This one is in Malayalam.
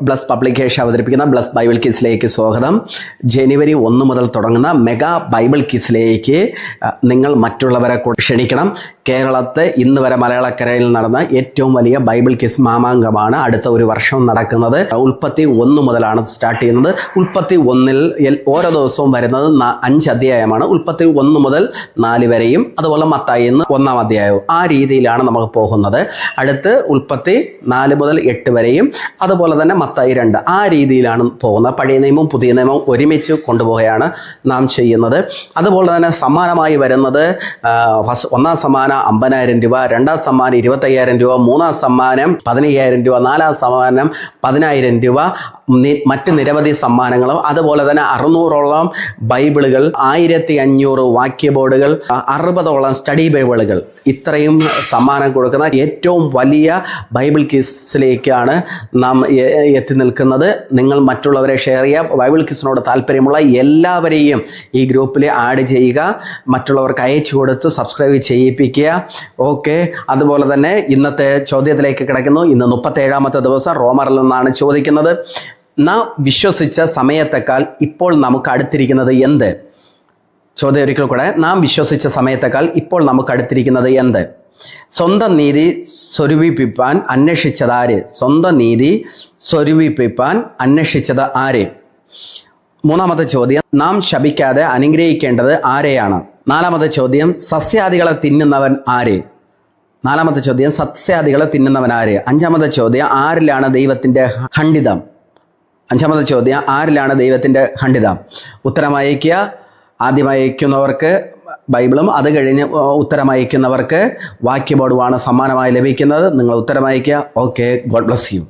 ബ്ലസ് പബ്ലിക്കേഷൻ അവതരിപ്പിക്കുന്ന ബ്ലസ് ബൈബിൾ കിസിലേക്ക് സ്വാഗതം. ജനുവരി 1 മുതൽ തുടങ്ങുന്ന മെഗാ ബൈബിൾ കിസിലേക്ക് നിങ്ങൾ മറ്റുള്ളവരെ ക്ഷണിക്കണം. കേരളത്തെ ഇന്ന് വരെ മലയാളക്കരയിൽ നടന്ന ഏറ്റവും വലിയ ബൈബിൾ കിസ് മാമാങ്കമാണ് അടുത്ത ഒരു വർഷം നടക്കുന്നത്. ഉൽപ്പത്തി 1 മുതലാണ് സ്റ്റാർട്ട് ചെയ്യുന്നത്. ഉൽപ്പത്തി 1-ൽ ഓരോ ദിവസവും വരുന്നത് 5 അധ്യായമാണ്. ഉൽപ്പത്തി 1 മുതൽ 4 വരെയും അതുപോലെ മത്തായി 1 അധ്യായവും ആ രീതിയിലാണ് നമുക്ക് പോകുന്നത്. അടുത്ത് ഉൽപ്പത്തി 4 മുതൽ 8 വരെയും അതുപോലെ തന്നെ മത്തായി 2 ആ രീതിയിലാണ് പോകുന്നത്. പഴയ നിയമവും പുതിയ നിയമവും ഒരുമിച്ച് കൊണ്ടുപോവുകയാണ് നാം ചെയ്യുന്നത്. അതുപോലെ തന്നെ സമ്മാനമായി വരുന്നത് ഒന്നാം സമ്മാനം 50,000 രൂപ, രണ്ടാം സമ്മാനം 25,000 രൂപ, മൂന്നാം സമ്മാനം 15,000 രൂപ, നാലാം സമ്മാനം 10,000 രൂപ, മറ്റ് നിരവധി സമ്മാനങ്ങളും അതുപോലെ തന്നെ 600ഓളം ബൈബിളുകൾ, 1500 വാക്യ ബോർഡുകൾ, 60ഓളം സ്റ്റഡി ബൈബിളുകൾ, ഇത്രയും സമ്മാനം കൊടുക്കുന്ന ഏറ്റവും വലിയ ബൈബിൾ കിസിലേക്കാണ് നാം എത്തി നിൽക്കുന്നത്. നിങ്ങൾ മറ്റുള്ളവരെ ഷെയർ ചെയ്യുക. ബൈബിൾ കിസിനോട് താല്പര്യമുള്ള എല്ലാവരെയും ഈ ഗ്രൂപ്പിൽ ആഡ് ചെയ്യുക. മറ്റുള്ളവർക്ക് അയച്ചു കൊടുത്ത് സബ്സ്ക്രൈബ് ചെയ്യിപ്പിക്കുക. ഓക്കെ. അതുപോലെ തന്നെ ഇന്നത്തെ ചോദ്യത്തിലേക്ക് കിടക്കുന്നു. ഇന്ന് 37ാമത്തെ ദിവസം. റോമറിൽ നിന്നാണ് ചോദിക്കുന്നത്. നാം വിശ്വസിച്ച സമയത്തേക്കാൾ ഇപ്പോൾ നമുക്ക് അടുത്തിരിക്കുന്നത് എന്ത്? ചോദ്യം ഒരിക്കൽ കൂടെ. നാം വിശ്വസിച്ച സമയത്തേക്കാൾ ഇപ്പോൾ നമുക്ക് അടുത്തിരിക്കുന്നത് എന്ത്? സ്വന്തം നീതി സ്വരൂപിപ്പാൻ അന്വേഷിച്ചതാര്? സ്വന്തം നീതി സ്വരൂപിപ്പാൻ അന്വേഷിച്ചത് ആര്? മൂന്നാമത്തെ ചോദ്യം, നാം ശപിക്കാതെ അനുഗ്രഹിക്കേണ്ടത് ആരെയാണ്? നാലാമത്തെ ചോദ്യം, സസ്യാദികളെ തിന്നുന്നവൻ ആര്? നാലാമത്തെ ചോദ്യം, സസ്യാദികളെ തിന്നുന്നവൻ ആര്? അഞ്ചാമത്തെ ചോദ്യം, ആരിലാണ് ദൈവത്തിൻ്റെ ഖണ്ഡിതം? അഞ്ചാമത്തെ ചോദ്യം, ആരിലാണ് ദൈവത്തിൻ്റെ ഖണ്ഡിതം? ഉത്തരം അയക്കുക. ആദ്യം അയക്കുന്നവർക്ക് ബൈബിളും അത് കഴിഞ്ഞ് ഉത്തരം അയക്കുന്നവർക്ക് വാക്യ ബോർഡുമാണ് സമ്മാനമായി ലഭിക്കുന്നത്. നിങ്ങൾ ഉത്തരം അയക്കുക. Okay, God bless you.